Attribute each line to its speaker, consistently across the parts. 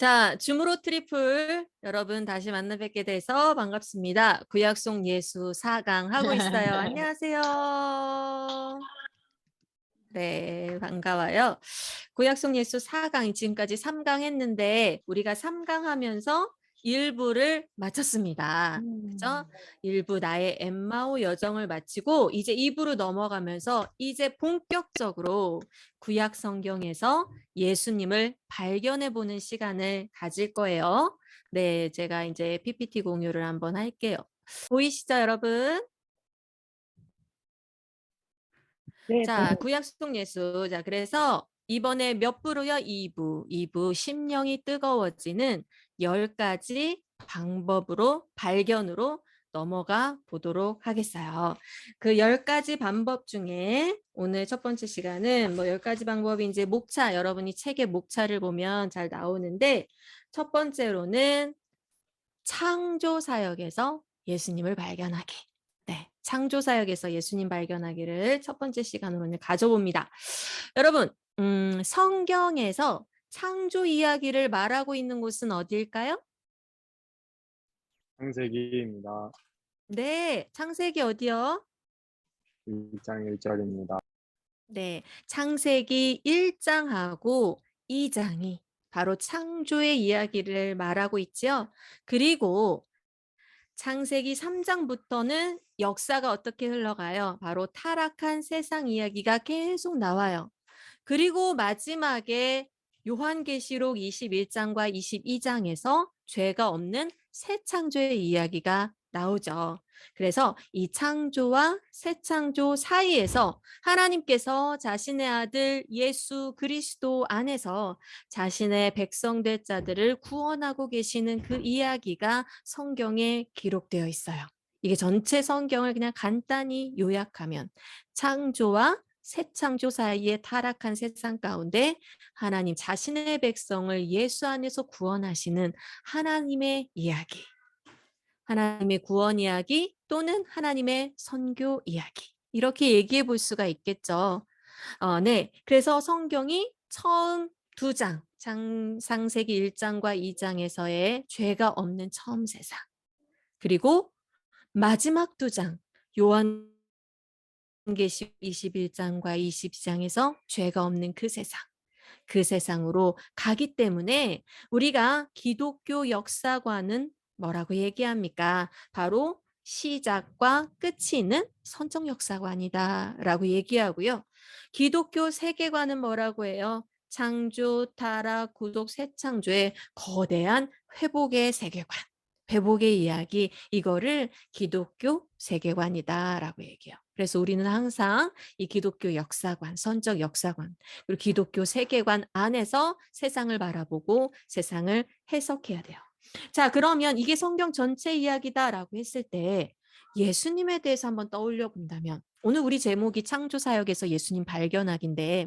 Speaker 1: 자, 줌으로 트리플 여러분 다시 만나 뵙게 돼서 반갑습니다. 구약 속 예수 4강 하고 있어요. 안녕하세요. 네, 반가워요. 구약 속 예수 4강 지금까지 3강 했는데 우리가 3강 하면서 1부를 마쳤습니다. 그죠? 1부 나의 엠마오 여정을 마치고 이제 2부로 넘어가면서 이제 본격적으로 구약 성경에서 예수님을 발견해 보는 시간을 가질 거예요. 네, 제가 이제 PPT 공유를 한번 할게요. 보이시죠, 여러분?
Speaker 2: 네,
Speaker 1: 자, 구약 속 예수. 자, 그래서 이번에 몇 부로요? 2부. 2부 심령이 뜨거워지는 10가지 방법으로 발견으로 넘어가 보도록 하겠어요. 그 10가지 방법 중에 오늘 첫 번째 시간은 뭐 10가지 방법이 이제 목차, 여러분이 책의 목차를 보면 잘 나오는데 첫 번째로는 창조 사역에서 예수님을 발견하기. 네, 창조 사역에서 예수님 발견하기를 첫 번째 시간으로 오늘 가져봅니다. 여러분, 성경에서 창조 이야기를 말하고 있는 곳은 어디일까요?
Speaker 2: 창세기입니다.
Speaker 1: 네, 창세기 어디요?
Speaker 2: 1장 1절입니다.
Speaker 1: 네, 창세기 1장하고 2장이 바로 창조의 이야기를 말하고 있죠. 그리고 창세기 3장부터는 역사가 어떻게 흘러가요? 바로 타락한 세상 이야기가 계속 나와요. 그리고 마지막에 요한계시록 21장과 22장에서 죄가 없는 새 창조의 이야기가 나오죠. 그래서 이 창조와 새 창조 사이에서 하나님께서 자신의 아들 예수 그리스도 안에서 자신의 백성될 자들을 구원하고 계시는 그 이야기가 성경에 기록되어 있어요. 이게 전체 성경을 그냥 간단히 요약하면 창조와 새 창조 사이에 타락한 세상 가운데 하나님 자신의 백성을 예수 안에서 구원하시는 하나님의 이야기, 하나님의 구원 이야기 또는 하나님의 선교 이야기 이렇게 얘기해 볼 수가 있겠죠. 네. 그래서 성경이 처음 두 장, 창세기 1장과 2장에서의 죄가 없는 처음 세상. 그리고 마지막 두 장, 요한계시록 21장과 22장에서 죄가 없는 그 세상. 그 세상으로 가기 때문에 우리가 기독교 역사관은 뭐라고 얘기합니까? 바로 시작과 끝이 있는 선적 역사관이다라고 얘기하고요. 기독교 세계관은 뭐라고 해요? 창조, 타락, 구속, 새창조의 거대한 회복의 세계관, 회복의 이야기, 이거를 기독교 세계관이다라고 얘기해요. 그래서 우리는 항상 이 기독교 역사관, 선적 역사관, 그리고 기독교 세계관 안에서 세상을 바라보고 세상을 해석해야 돼요. 자, 그러면 이게 성경 전체 이야기다라고 했을 때 예수님에 대해서 한번 떠올려 본다면 오늘 우리 제목이 창조 사역에서 예수님 발견하기인데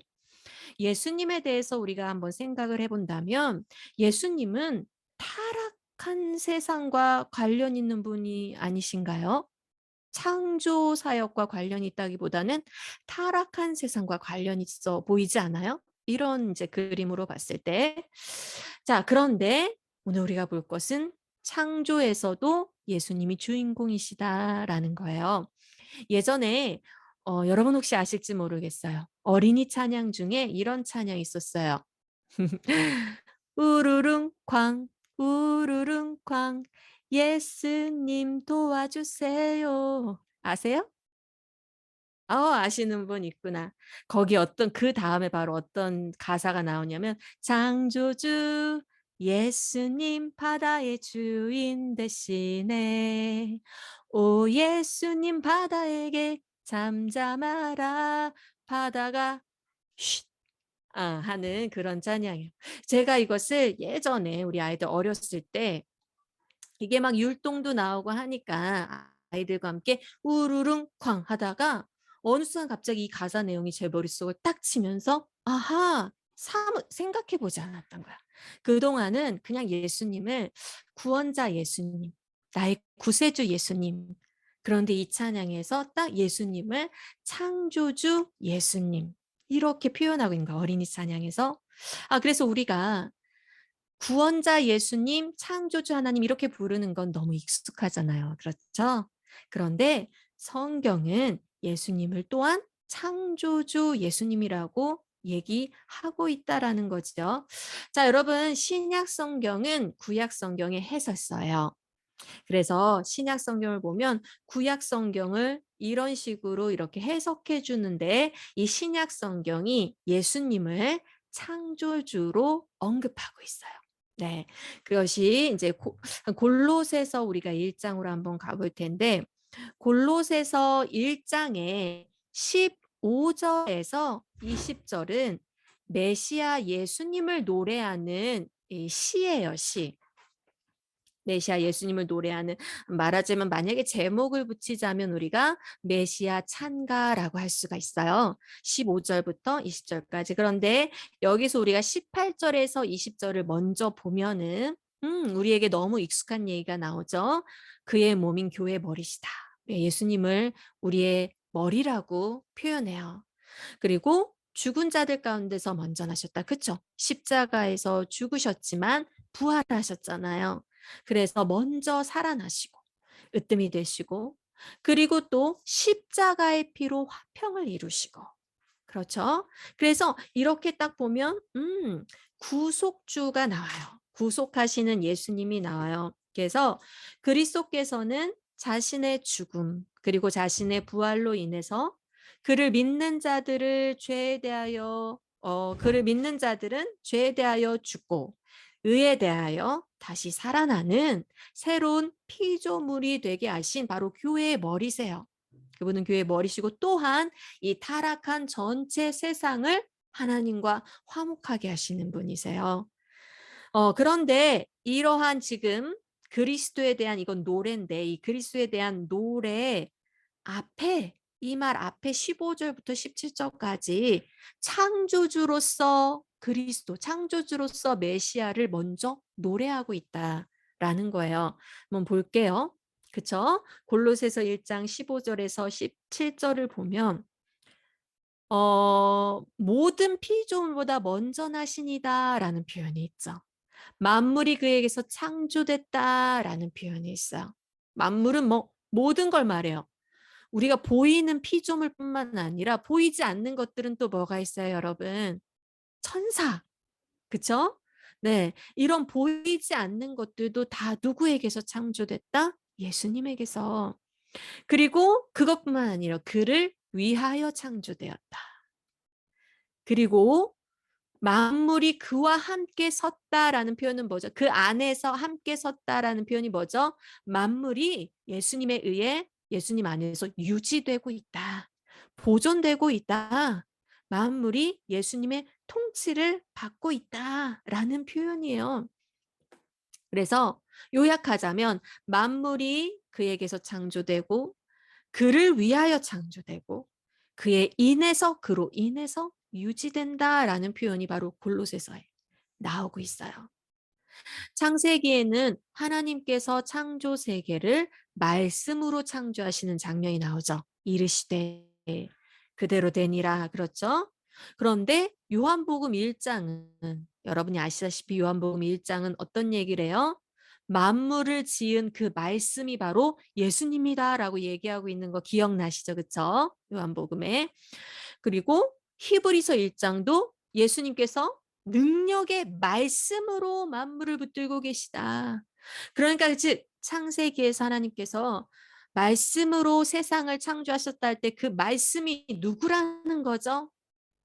Speaker 1: 예수님에 대해서 우리가 한번 생각을 해본다면 예수님은 타락한 세상과 관련 있는 분이 아니신가요? 창조 사역과 관련이 있다기보다는 타락한 세상과 관련이 있어 보이지 않아요? 이런 이제 그림으로 봤을 때. 자, 그런데 오늘 우리가 볼 것은 창조에서도 예수님이 주인공이시다라는 거예요. 예전에 여러분 혹시 아실지 모르겠어요. 어린이 찬양 중에 이런 찬양이 있었어요. 우르릉 쾅 우르릉 쾅 예수님 도와주세요. 아세요? 아시는 분 있구나. 거기 어떤 그다음에 바로 어떤 가사가 나오냐면 창조주 예수님 바다의 주인 되시네. 오 예수님 바다에게 잠잠하라. 바다가 쉿 하는 그런 찬양이에요. 제가 이것을 예전에 우리 아이들 어렸을 때 이게 막 율동도 나오고 하니까 아이들과 함께 우르릉 쾅 하다가 어느 순간 갑자기 이 가사 내용이 제 머릿속을 딱 치면서 아하 생각해 보지 않았던 거야. 그동안은 그냥 예수님을 구원자 예수님, 나의 구세주 예수님. 그런데 이 찬양에서 딱 예수님을 창조주 예수님 이렇게 표현하고 있는 거야. 어린이 찬양에서. 그래서 우리가 구원자 예수님, 창조주 하나님 이렇게 부르는 건 너무 익숙하잖아요. 그렇죠? 그런데 성경은 예수님을 또한 창조주 예수님이라고 얘기하고 있다라는 거죠. 자, 여러분, 신약 성경은 구약 성경의 해설서예요. 그래서 신약 성경을 보면 구약 성경을 이런 식으로 이렇게 해석해 주는데 이 신약 성경이 예수님을 창조주로 언급하고 있어요. 네. 그것이 이제 골로새서 우리가 1장으로 한번 가볼 텐데 골로새서 1장에 15절에서 20절은 메시아 예수님을 노래하는 이 시예요, 시. 메시아 예수님을 노래하는 말하자면 만약에 제목을 붙이자면 우리가 메시아 찬가라고 할 수가 있어요. 15절부터 20절까지. 그런데 여기서 우리가 18절에서 20절을 먼저 보면은 우리에게 너무 익숙한 얘기가 나오죠. 그의 몸인 교회 머리시다. 예수님을 우리의 머리라고 표현해요. 그리고 죽은 자들 가운데서 먼저 나셨다. 그쵸? 십자가에서 죽으셨지만 부활하셨잖아요. 그래서 먼저 살아나시고 으뜸이 되시고 그리고 또 십자가의 피로 화평을 이루시고 그렇죠? 그래서 이렇게 딱 보면 구속주가 나와요. 구속하시는 예수님이 나와요. 그래서 그리스도께서는 자신의 죽음 그리고 자신의 부활로 인해서 그를 믿는 자들을 죄에 대하여 그를 믿는 자들은 죄에 대하여 죽고 의에 대하여 다시 살아나는 새로운 피조물이 되게 하신 바로 교회의 머리세요. 그분은 교회의 머리시고 또한 이 타락한 전체 세상을 하나님과 화목하게 하시는 분이세요. 그런데 이러한 지금 그리스도에 대한 이건 노래인데 이 그리스도에 대한 노래 앞에 이 말 앞에 15절부터 17절까지 창조주로서 그리스도, 창조주로서 메시아를 먼저 노래하고 있다라는 거예요. 한번 볼게요. 그쵸? 골로새서 1장 15절에서 17절을 보면 모든 피조물보다 먼저 나시니다라는 표현이 있죠. 만물이 그에게서 창조됐다라는 표현이 있어요. 만물은 뭐 모든 걸 말해요. 우리가 보이는 피조물뿐만 아니라 보이지 않는 것들은 또 뭐가 있어요, 여러분? 천사. 그쵸? 네. 이런 보이지 않는 것들도 다 누구에게서 창조됐다? 예수님에게서. 그리고 그것뿐만 아니라 그를 위하여 창조되었다. 그리고 만물이 그와 함께 섰다라는 표현은 뭐죠? 그 안에서 함께 섰다라는 표현이 뭐죠? 만물이 예수님에 의해 예수님 안에서 유지되고 있다. 보존되고 있다. 만물이 예수님의 통치를 받고 있다라는 표현이에요. 그래서 요약하자면 만물이 그에게서 창조되고 그를 위하여 창조되고 그의 인해서 그로 인해서 유지된다라는 표현이 바로 골로새서에 나오고 있어요. 창세기에는 하나님께서 창조 세계를 말씀으로 창조하시는 장면이 나오죠. 이르시되 그대로 되니라 그렇죠? 그런데 요한복음 1장은 여러분이 아시다시피 요한복음 1장은 어떤 얘기를 해요? 만물을 지은 그 말씀이 바로 예수님이다라고 얘기하고 있는 거 기억나시죠? 그쵸? 요한복음에. 그리고 히브리서 1장도 예수님께서 능력의 말씀으로 만물을 붙들고 계시다. 그러니까 즉 창세기에서 하나님께서 말씀으로 세상을 창조하셨다 할 때 그 말씀이 누구라는 거죠?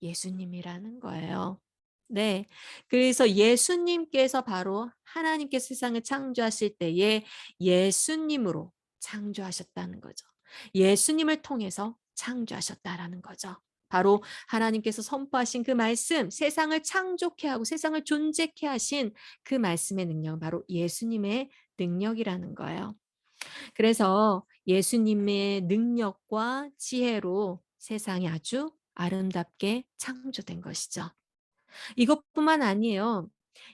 Speaker 1: 예수님이라는 거예요. 네. 그래서 예수님께서 바로 하나님께서 세상을 창조하실 때에 예수님으로 창조하셨다는 거죠. 예수님을 통해서 창조하셨다라는 거죠. 바로 하나님께서 선포하신 그 말씀, 세상을 창조케 하고 세상을 존재케 하신 그 말씀의 능력은 바로 예수님의 능력이라는 거예요. 그래서 예수님의 능력과 지혜로 세상이 아주 아름답게 창조된 것이죠. 이것뿐만 아니에요.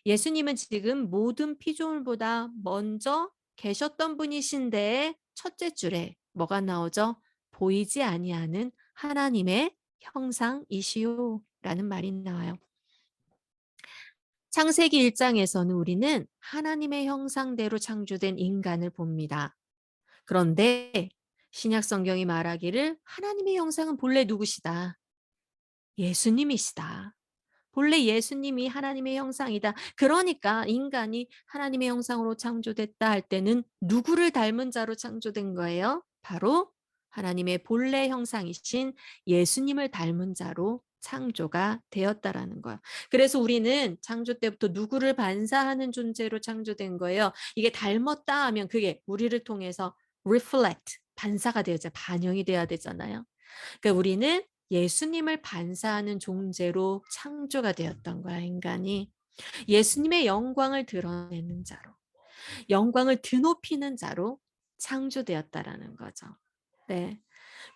Speaker 1: 예수님은 지금 모든 피조물보다 먼저 계셨던 분이신데 첫째 줄에 뭐가 나오죠? 보이지 아니하는 하나님의 형상이시오라는 말이 나와요. 창세기 1장에서는 우리는 하나님의 형상대로 창조된 인간을 봅니다. 그런데 신약 성경이 말하기를 하나님의 형상은 본래 누구시다? 예수님이시다. 본래 예수님이 하나님의 형상이다. 그러니까 인간이 하나님의 형상으로 창조됐다 할 때는 누구를 닮은 자로 창조된 거예요? 바로 하나님의 본래 형상이신 예수님을 닮은 자로 창조가 되었다라는 거예요. 그래서 우리는 창조 때부터 누구를 반사하는 존재로 창조된 거예요. 이게 닮았다 하면 그게 우리를 통해서 reflect, 반사가 되어야 반영이 돼야 되잖아요. 그러니까 우리는 예수님을 반사하는 존재로 창조가 되었던 거야, 인간이. 예수님의 영광을 드러내는 자로, 영광을 드높이는 자로 창조되었다라는 거죠. 네.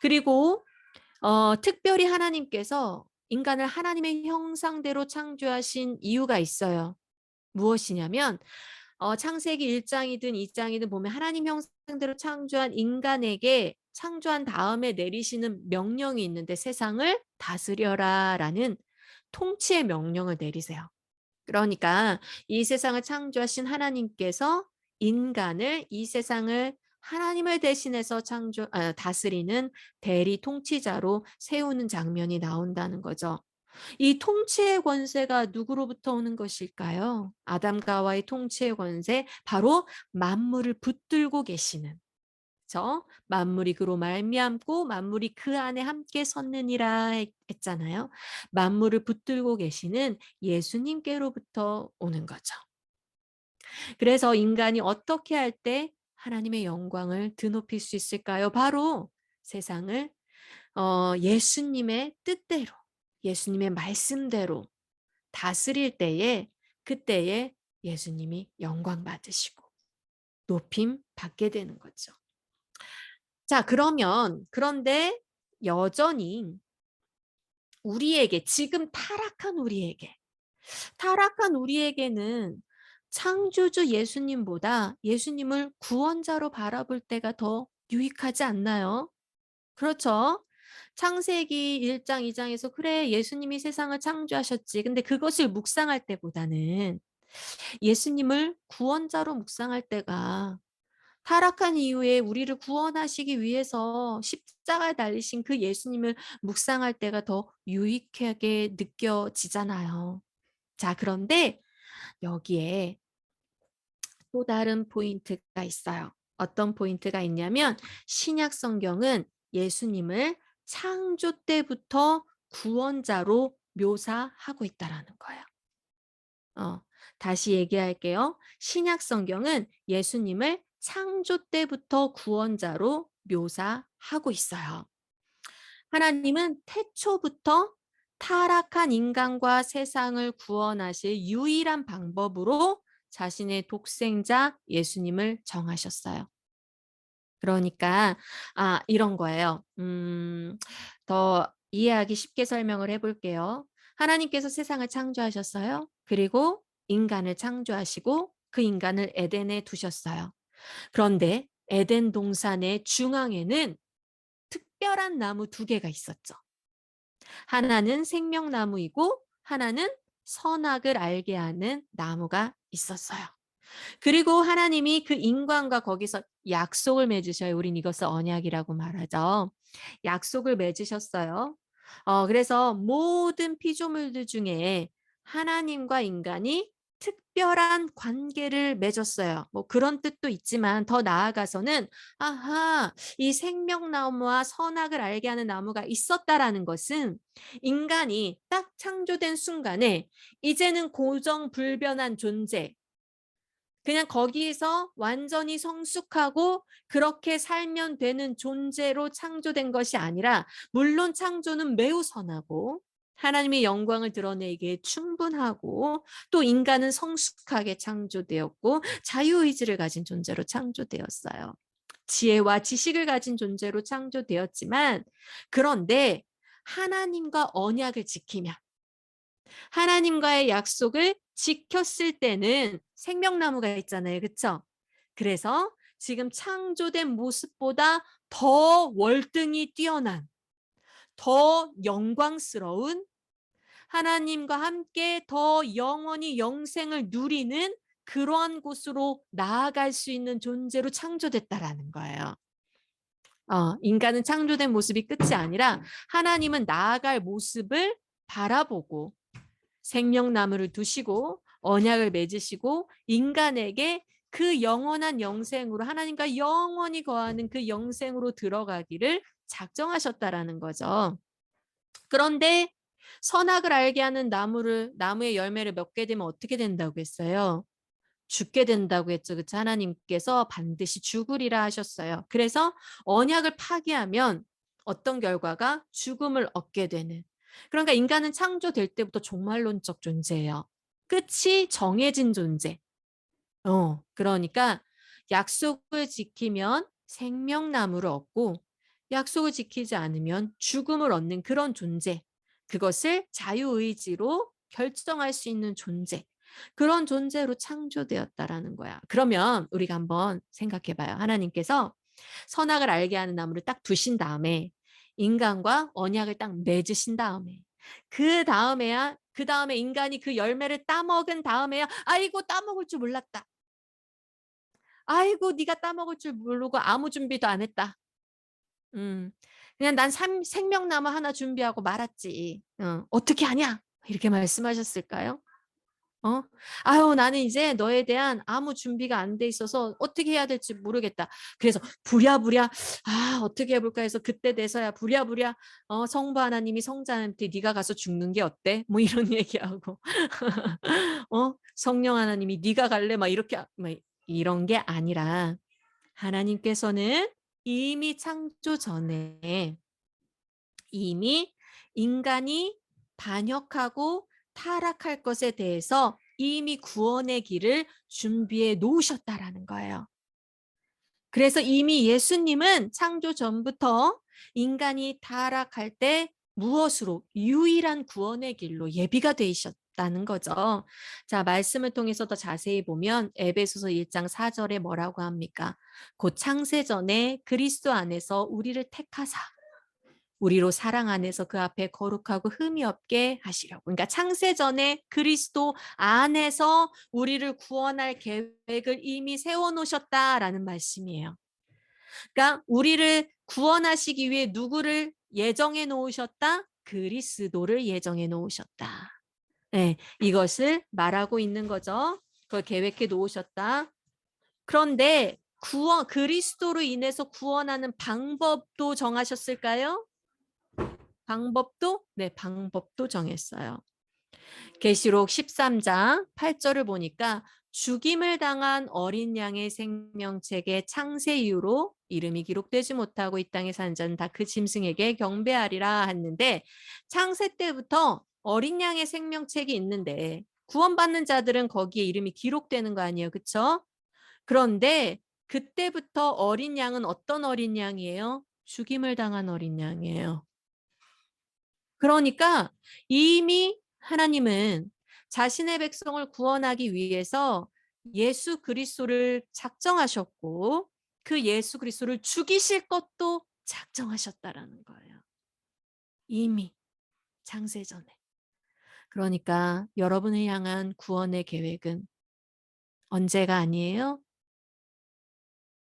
Speaker 1: 그리고 특별히 하나님께서 인간을 하나님의 형상대로 창조하신 이유가 있어요. 무엇이냐면 창세기 1장이든 2장이든 보면 하나님 형상대로 창조한 인간에게 창조한 다음에 내리시는 명령이 있는데 세상을 다스려라라는 통치의 명령을 내리세요. 그러니까 이 세상을 창조하신 하나님께서 인간을 이 세상을 하나님을 대신해서 다스리는 대리 통치자로 세우는 장면이 나온다는 거죠. 이 통치의 권세가 누구로부터 오는 것일까요? 아담과 하와의 통치의 권세, 바로 만물을 붙들고 계시는 만물이 그로 말미암고 만물이 그 안에 함께 섰느니라 했잖아요. 만물을 붙들고 계시는 예수님께로부터 오는 거죠. 그래서 인간이 어떻게 할 때 하나님의 영광을 드높일 수 있을까요? 바로 세상을 예수님의 뜻대로, 예수님의 말씀대로 다스릴 때에 그때에 예수님이 영광 받으시고 높임 받게 되는 거죠. 자, 그런데 여전히 우리에게 지금 타락한 우리에게는 창조주 예수님보다 예수님을 구원자로 바라볼 때가 더 유익하지 않나요? 그렇죠? 창세기 1장, 2장에서 그래 예수님이 세상을 창조하셨지. 근데 그것을 묵상할 때보다는 예수님을 구원자로 묵상할 때가 타락한 이후에 우리를 구원하시기 위해서 십자가에 달리신 그 예수님을 묵상할 때가 더 유익하게 느껴지잖아요. 자, 그런데 여기에 또 다른 포인트가 있어요. 어떤 포인트가 있냐면 신약 성경은 예수님을 창조 때부터 구원자로 묘사하고 있다라는 거예요. 다시 얘기할게요. 신약 성경은 예수님을 창조 때부터 구원자로 묘사하고 있어요. 하나님은 태초부터 타락한 인간과 세상을 구원하실 유일한 방법으로 자신의 독생자 예수님을 정하셨어요. 그러니까 이런 거예요. 더 이해하기 쉽게 설명을 해볼게요. 하나님께서 세상을 창조하셨어요. 그리고 인간을 창조하시고 그 인간을 에덴에 두셨어요. 그런데 에덴 동산의 중앙에는 특별한 나무 두 개가 있었죠. 하나는 생명나무이고 하나는 선악을 알게 하는 나무가 있었어요. 그리고 하나님이 그 인간과 거기서 약속을 맺으셔요. 우린 이것을 언약이라고 말하죠. 약속을 맺으셨어요. 그래서 모든 피조물들 중에 하나님과 인간이 특별한 관계를 맺었어요. 뭐 그런 뜻도 있지만 더 나아가서는 이 생명나무와 선악을 알게 하는 나무가 있었다라는 것은 인간이 딱 창조된 순간에 이제는 고정불변한 존재, 그냥 거기에서 완전히 성숙하고 그렇게 살면 되는 존재로 창조된 것이 아니라, 물론 창조는 매우 선하고 하나님의 영광을 드러내기에 충분하고 또 인간은 성숙하게 창조되었고 자유의지를 가진 존재로 창조되었어요. 지혜와 지식을 가진 존재로 창조되었지만, 그런데 하나님과 언약을 지키며 하나님과의 약속을 지켰을 때는 생명나무가 있잖아요. 그렇죠? 그래서 지금 창조된 모습보다 더 월등히 뛰어난, 더 영광스러운 하나님과 함께 더 영원히 영생을 누리는 그러한 곳으로 나아갈 수 있는 존재로 창조됐다라는 거예요. 인간은 창조된 모습이 끝이 아니라 하나님은 나아갈 모습을 바라보고 생명나무를 두시고 언약을 맺으시고 인간에게 그 영원한 영생으로 하나님과 영원히 거하는 그 영생으로 들어가기를 작정하셨다라는 거죠. 그런데 선악을 알게 하는 나무의 열매를 맺게 되면 어떻게 된다고 했어요? 죽게 된다고 했죠. 그쵸? 하나님께서 반드시 죽으리라 하셨어요. 그래서 언약을 파기하면 어떤 결과가 죽음을 얻게 되는. 그러니까 인간은 창조될 때부터 종말론적 존재예요. 끝이 정해진 존재. 그러니까 약속을 지키면 생명나무를 얻고 약속을 지키지 않으면 죽음을 얻는 그런 존재. 그것을 자유의지로 결정할 수 있는 존재. 그런 존재로 창조되었다라는 거야. 그러면 우리가 한번 생각해 봐요. 하나님께서 선악을 알게 하는 나무를 딱 두신 다음에 인간과 언약을 딱 맺으신 다음에 그 다음에 인간이 그 열매를 따먹은 다음에야 아이고 따먹을 줄 몰랐다. 아이고 네가 따먹을 줄 모르고 아무 준비도 안 했다. 음. 그냥 난 생명나무 하나 준비하고 말았지. 어떻게 하냐? 이렇게 말씀하셨을까요? 어? 아유, 나는 이제 너에 대한 아무 준비가 안 돼 있어서 어떻게 해야 될지 모르겠다. 그래서 부랴부랴, 어떻게 해볼까 해서 그때 돼서야 부랴부랴, 성부 하나님이 성자한테 네가 가서 죽는 게 어때? 뭐 이런 얘기하고, 성령 하나님이 네가 갈래? 막 이렇게, 막 이런 게 아니라 하나님께서는 이미 창조 전에 이미 인간이 반역하고 타락할 것에 대해서 이미 구원의 길을 준비해 놓으셨다라는 거예요. 그래서 이미 예수님은 창조 전부터 인간이 타락할 때 무엇으로 유일한 구원의 길로 예비가 되셨다는 거죠. 자, 말씀을 통해서 더 자세히 보면 에베소서 1장 4절에 뭐라고 합니까? 곧 창세 전에 그리스도 안에서 우리를 택하사 우리로 사랑 안에서 그 앞에 거룩하고 흠이 없게 하시려고. 그러니까 창세 전에 그리스도 안에서 우리를 구원할 계획을 이미 세워놓으셨다라는 말씀이에요. 그러니까 우리를 구원하시기 위해 누구를 예정해 놓으셨다? 그리스도를 예정해 놓으셨다. 네, 이것을 말하고 있는 거죠. 그걸 계획해 놓으셨다. 그런데 그리스도로 인해서 구원하는 방법도 정하셨을까요? 네, 방법도 정했어요. 계시록 13장 8절을 보니까 죽임을 당한 어린 양의 생명책의 창세 이후로 이름이 기록되지 못하고 이 땅에 사는 자는 다 그 짐승에게 경배하리라 했는데 창세 때부터 어린 양의 생명책이 있는데 구원받는 자들은 거기에 이름이 기록되는 거 아니에요. 그렇죠? 그런데 그때부터 어린 양은 어떤 어린 양이에요? 죽임을 당한 어린 양이에요. 그러니까 이미 하나님은 자신의 백성을 구원하기 위해서 예수 그리스도를 작정하셨고 그 예수 그리스도를 죽이실 것도 작정하셨다라는 거예요. 이미 창세전에. 그러니까 여러분을 향한 구원의 계획은 언제가 아니에요?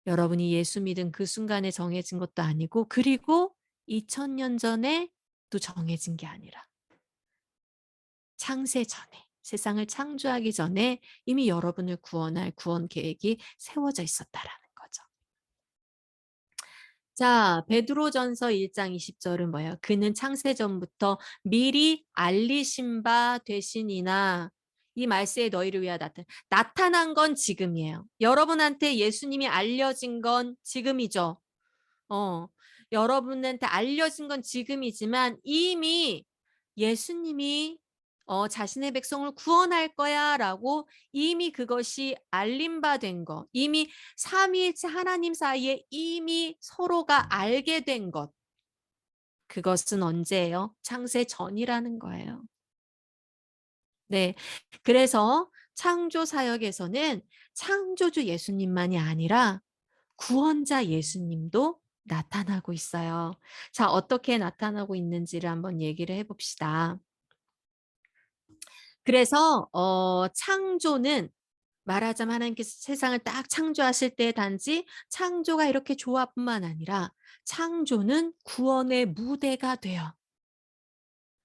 Speaker 1: 여러분이 예수 믿은 그 순간에 정해진 것도 아니고 그리고 2000년 전에 또 정해진 게 아니라 창세 전에 세상을 창조하기 전에 이미 여러분을 구원할 구원 계획이 세워져 있었다라는 거죠. 자, 베드로전서 1장 20절은 뭐예요? 그는 창세 전부터 미리 알리신 바 되시니나 이 말세에 너희를 위하여 나타난 건 지금이에요. 여러분한테 예수님이 알려진 건 지금이죠. 어, 여러분한테 알려진 건 지금이지만 이미 예수님이 자신의 백성을 구원할 거야라고 이미 그것이 알림 바 된 것, 이미 삼위일체 하나님 사이에 이미 서로가 알게 된 것, 그것은 언제예요? 창세 전이라는 거예요. 네, 그래서 창조 사역에서는 창조주 예수님만이 아니라 구원자 예수님도 나타나고 있어요. 자, 어떻게 나타나고 있는지를 한번 얘기를 해봅시다. 그래서 창조는 말하자면 하나님께서 세상을 딱 창조하실 때 단지 창조가 이렇게 좋아뿐만 아니라 창조는 구원의 무대가 돼요.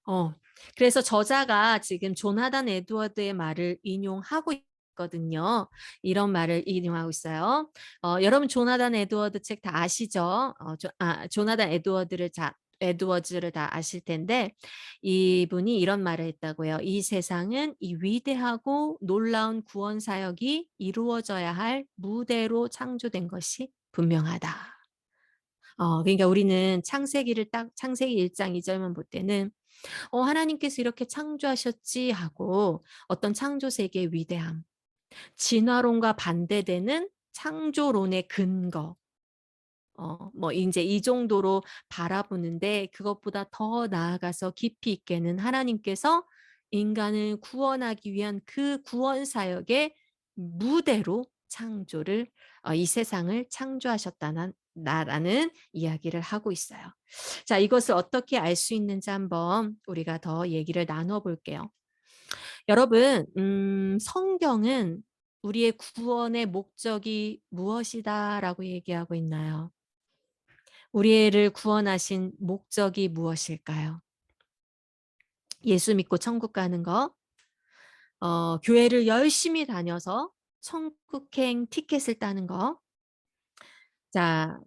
Speaker 1: 어. 그래서 저자가 지금 조나단 에드워드의 말을 인용하고 있거든요. 이런 말을 인용하고 있어요. 여러분 조나단 에드워드 책 다 아시죠? 조나단 에드워즈를 다 아실 텐데 이분이 이런 말을 했다고요. "이 세상은 이 위대하고 놀라운 구원 사역이 이루어져야 할 무대로 창조된 것이 분명하다." 그러니까 우리는 창세기를 딱 창세기 1장 2 절만 볼 때는 하나님께서 이렇게 창조하셨지 하고 어떤 창조 세계의 위대함, 진화론과 반대되는 창조론의 근거, 뭐 인제 이 정도로 바라보는데 그것보다 더 나아가서 깊이 있게는 하나님께서 인간을 구원하기 위한 그 구원 사역의 무대로 창조를 이 세상을 창조하셨다는 라는 이야기를 하고 있어요. 자, 이것을 어떻게 알 수 있는지 한번 우리가 더 얘기를 나눠 볼게요. 여러분, 성경은 우리의 구원의 목적이 무엇이다라고 얘기하고 있나요? 우리를 구원하신 목적이 무엇일까요? 예수 믿고 천국 가는 거, 교회를 열심히 다녀서 천국행 티켓을 따는 거. 자,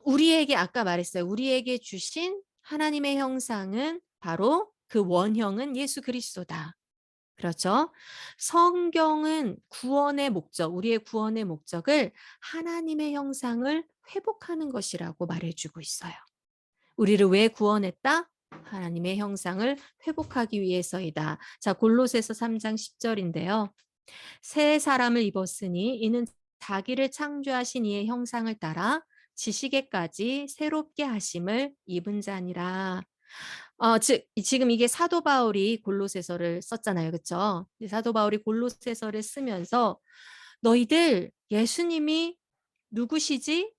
Speaker 1: 우리에게 아까 말했어요. 우리에게 주신 하나님의 형상은 바로 그 원형은 예수 그리스도다. 그렇죠? 성경은 구원의 목적, 우리의 구원의 목적을 하나님의 형상을 회복하는 것이라고 말해주고 있어요. 우리를 왜 구원했다? 하나님의 형상을 회복하기 위해서이다. 자, 골로새서 3장 10절인데요. 새 사람을 입었으니 이는 자기를 창조하신 이의 형상을 따라 지식에까지 새롭게 하심을 입은 자니라. 즉 지금 이게 사도 바울이 골로새서를 썼잖아요. 그렇죠? 사도 바울이 골로새서를 쓰면서 너희들 예수님이 누구시지?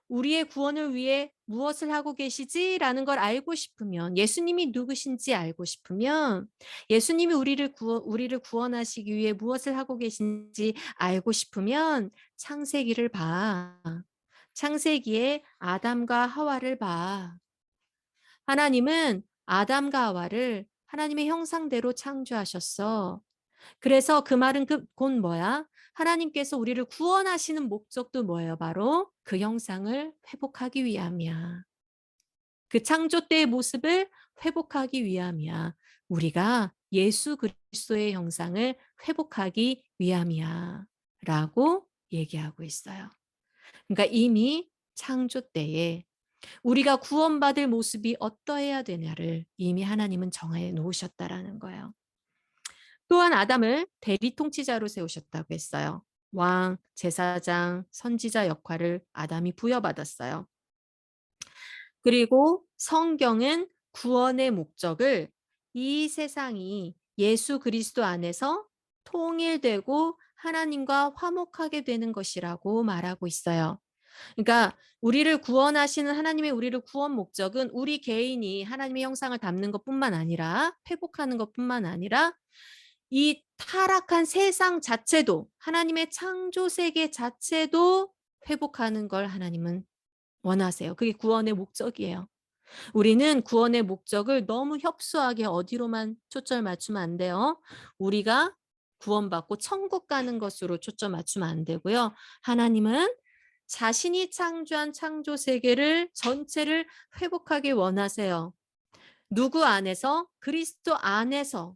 Speaker 1: 우리의 구원을 위해 무엇을 하고 계시지라는 걸 알고 싶으면 예수님이 누구신지 알고 싶으면 예수님이 우리를 구원하시기 위해 무엇을 하고 계신지 알고 싶으면 창세기를 봐. 창세기에 아담과 하와를 봐. 하나님은 아담과 하와를 하나님의 형상대로 창조하셨어. 그래서 그 말은 곧 뭐야? 하나님께서 우리를 구원하시는 목적도 뭐예요? 바로 그 형상을 회복하기 위함이야. 그 창조 때의 모습을 회복하기 위함이야. 우리가 예수 그리스도의 형상을 회복하기 위함이야. 라고 얘기하고 있어요. 그러니까 이미 창조 때에 우리가 구원받을 모습이 어떠해야 되냐를 이미 하나님은 정해 놓으셨다라는 거예요. 또한 아담을 대리 통치자로 세우셨다고 했어요. 왕, 제사장, 선지자 역할을 아담이 부여받았어요. 그리고 성경은 구원의 목적을 이 세상이 예수 그리스도 안에서 통일되고 하나님과 화목하게 되는 것이라고 말하고 있어요. 그러니까 우리를 구원하시는 하나님의 우리를 구원 목적은 우리 개인이 하나님의 형상을 담는 것뿐만 아니라 회복하는 것뿐만 아니라 이 타락한 세상 자체도 하나님의 창조 세계 자체도 회복하는 걸 하나님은 원하세요. 그게 구원의 목적이에요. 우리는 구원의 목적을 너무 협소하게 어디로만 초점 맞추면 안 돼요. 우리가 구원받고 천국 가는 것으로 초점 맞추면 안 되고요. 하나님은 자신이 창조한 창조 세계를 전체를 회복하기 원하세요. 누구 안에서? 그리스도 안에서.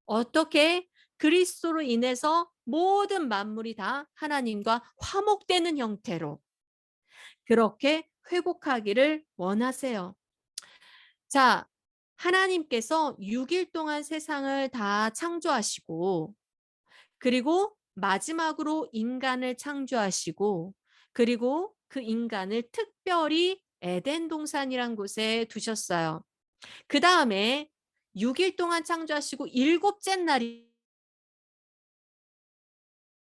Speaker 1: 어떻게? 그리스도로 인해서 모든 만물이 다 하나님과 화목되는 형태로 그렇게 회복하기를 원하세요. 자, 하나님께서 6일 동안 세상을 다 창조하시고 그리고 마지막으로 인간을 창조하시고 그리고 그 인간을 특별히 에덴 동산이란 곳에 두셨어요. 그다음에 6일 동안 창조하시고 일곱째 날이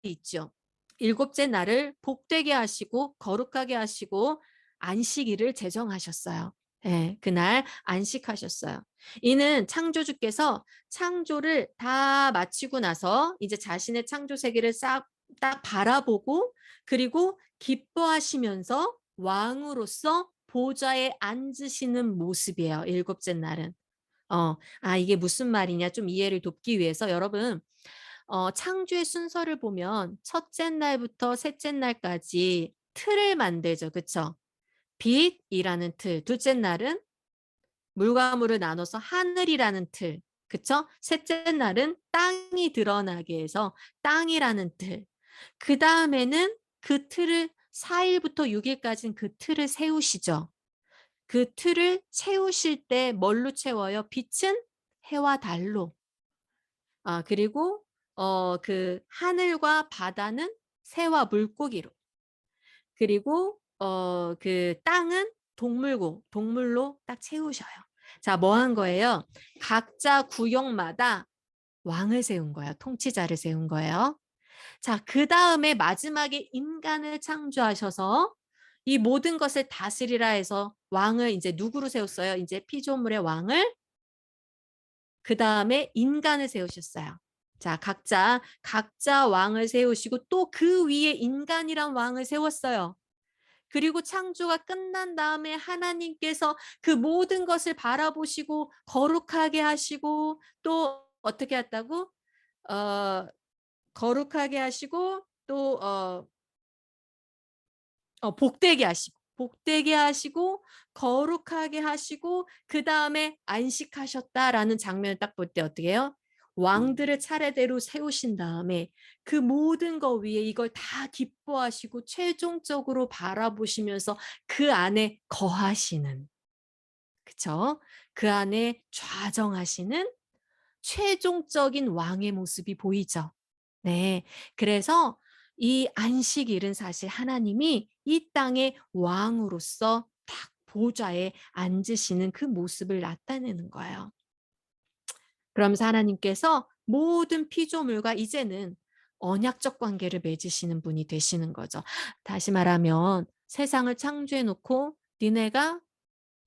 Speaker 1: 있죠. 일곱째 날을 복되게 하시고 거룩하게 하시고 안식일을 제정하셨어요. 예, 그날 안식하셨어요. 이는 창조주께서 창조를 다 마치고 나서 이제 자신의 창조 세계를 싹 딱 바라보고 그리고 기뻐하시면서 왕으로서 보좌에 앉으시는 모습이에요. 일곱째 날은. 이게 무슨 말이냐 좀 이해를 돕기 위해서 여러분 창조의 순서를 보면 첫째 날부터 셋째 날까지 틀을 만들죠. 그쵸? 빛이라는 틀. 둘째 날은 물과 물을 나눠서 하늘이라는 틀. 그쵸? 셋째 날은 땅이 드러나게 해서 땅이라는 틀. 그다음에는 그 틀을 4 일부터 6 일까지는 그 틀을 세우시죠. 그 틀을 채우실 때 뭘로 채워요? 빛은 해와 달로. 그리고 그 하늘과 바다는 새와 물고기로. 그리고 그 땅은 동물로 딱 채우셔요. 자, 뭐 한 거예요? 각자 구역마다 왕을 세운 거예요. 통치자를 세운 거예요. 자, 그다음에 마지막에 인간을 창조하셔서 이 모든 것을 다스리라 해서 왕을 이제 누구로 세웠어요? 이제 피조물의 왕을 그다음에 인간을 세우셨어요. 자, 각자 왕을 세우시고 또 그 위에 인간이란 왕을 세웠어요. 그리고 창조가 끝난 다음에 하나님께서 그 모든 것을 바라보시고 거룩하게 하시고 또 어떻게 했다고? 어 거룩하게 하시고 또 복되게 하시고 거룩하게 하시고 그다음에 안식하셨다라는 장면을 딱 볼 때 어떻게 해요? 왕들을 차례대로 세우신 다음에 그 모든 것 위에 이걸 다 기뻐하시고 최종적으로 바라보시면서 그 안에 거하시는 그쵸? 그 안에 좌정하시는 최종적인 왕의 모습이 보이죠. 네. 그래서 이 안식일은 사실 하나님이 이 땅의 왕으로서 딱 보좌에 앉으시는 그 모습을 나타내는 거예요. 그러면서 하나님께서 모든 피조물과 이제는 언약적 관계를 맺으시는 분이 되시는 거죠. 다시 말하면 세상을 창조해 놓고 니네가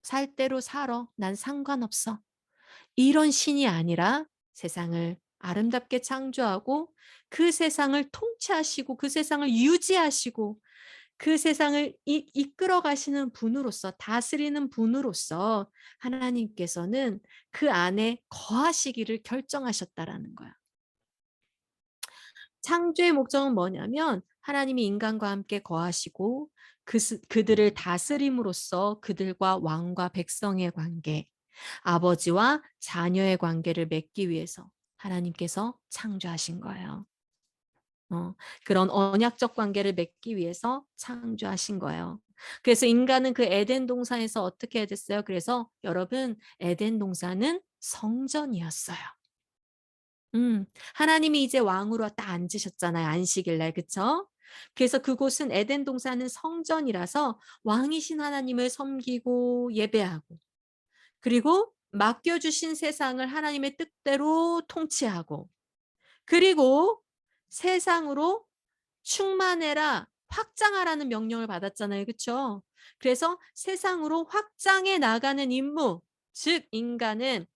Speaker 1: 살 대로 살아. 난 상관없어. 이런 신이 아니라 세상을 아름답게 창조하고 그 세상을 통치하시고 그 세상을 유지하시고 그 세상을 이끌어 가시는 분으로서 다스리는 분으로서 하나님께서는 그 안에 거하시기를 결정하셨다라는 거야. 창조의 목적은 뭐냐면 하나님이 인간과 함께 거하시고 그들을 다스림으로써 그들과 왕과 백성의 관계, 아버지와 자녀의 관계를 맺기 위해서 하나님께서 창조하신 거예요. 그런 언약적 관계를 맺기 위해서 창조하신 거예요. 그래서 인간은 그 에덴 동산에서 어떻게 됐어요? 그래서 여러분 에덴 동산은 성전이었어요. 하나님이 이제 왕으로 딱 앉으셨잖아요. 안식일 날. 그쵸? 그래서 그곳은 에덴 동산은 성전이라서 왕이신 하나님을 섬기고 예배하고 그리고 맡겨주신 세상을 하나님의 뜻대로 통치하고 그리고 세상으로 충만해라, 확장하라는 명령을 받았잖아요. 그쵸? 그래서 세상으로 확장해 나가는 임무, 즉 인간은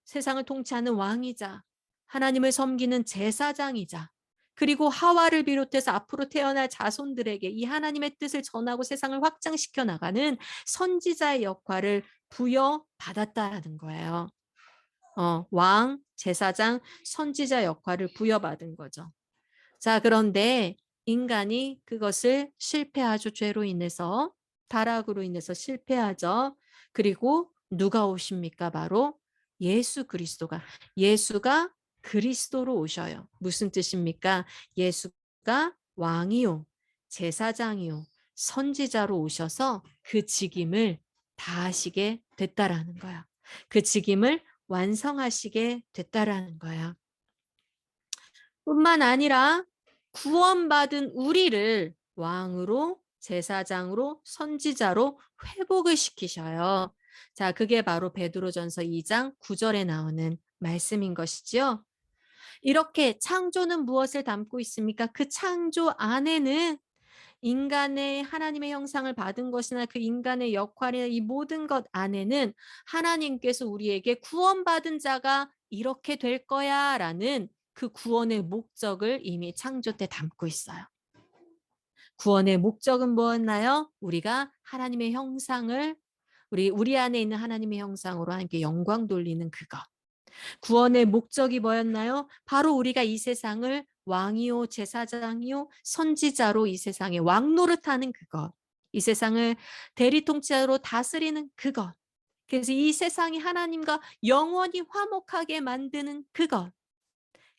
Speaker 1: 세상을 통치하는 왕이자 하나님을 섬기는 제사장이자 그리고 하와를 비롯해서 앞으로 태어날 자손들에게 이 하나님의 뜻을 전하고 세상을 확장시켜 나가는 선지자의 역할을 부여받았다라는 거예요. 왕, 제사장, 선지자 역할을 부여받은 거죠. 자, 그런데 인간이 그것을 실패하죠. 죄로 인해서, 타락으로 인해서 실패하죠. 그리고 누가 오십니까? 바로 예수가 그리스도로 오셔요. 무슨 뜻입니까? 예수가 왕이요, 제사장이요, 선지자로 오셔서 그 직임을 다하시게 됐다라는 거야. 그 직임을 완성하시게 됐다라는 거야. 뿐만 아니라 구원받은 우리를 왕으로 제사장으로 선지자로 회복을 시키셔요. 자, 그게 바로 베드로전서 2장 9절에 나오는 말씀인 것이지요. 이렇게 창조는 무엇을 담고 있습니까? 그 창조 안에는 인간의 하나님의 형상을 받은 것이나 그 인간의 역할이나 이 모든 것 안에는 하나님께서 우리에게 구원받은 자가 이렇게 될 거야라는 그 구원의 목적을 이미 창조 때 담고 있어요. 구원의 목적은 뭐였나요? 우리가 하나님의 형상을 우리 안에 있는 하나님의 형상으로 하나님께 영광 돌리는 그것. 구원의 목적이 뭐였나요? 바로 우리가 이 세상을 왕이요 제사장이요 선지자로 이 세상에 왕노릇하는 그것. 이 세상을 대리통치자로 다스리는 그것. 그래서 이 세상이 하나님과 영원히 화목하게 만드는 그것.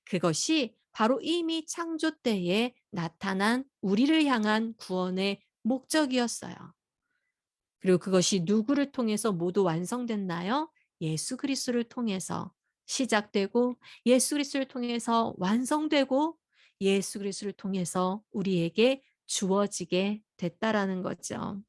Speaker 1: 그것이 바로 이미 창조 때에 나타난 우리를 향한 구원의 목적이었어요. 그리고 그것이 누구를 통해서 모두 완성됐나요? 예수 그리스도를 통해서 시작되고 예수 그리스도를 통해서 완성되고 예수 그리스도를 통해서 우리에게 주어지게 됐다라는 거죠.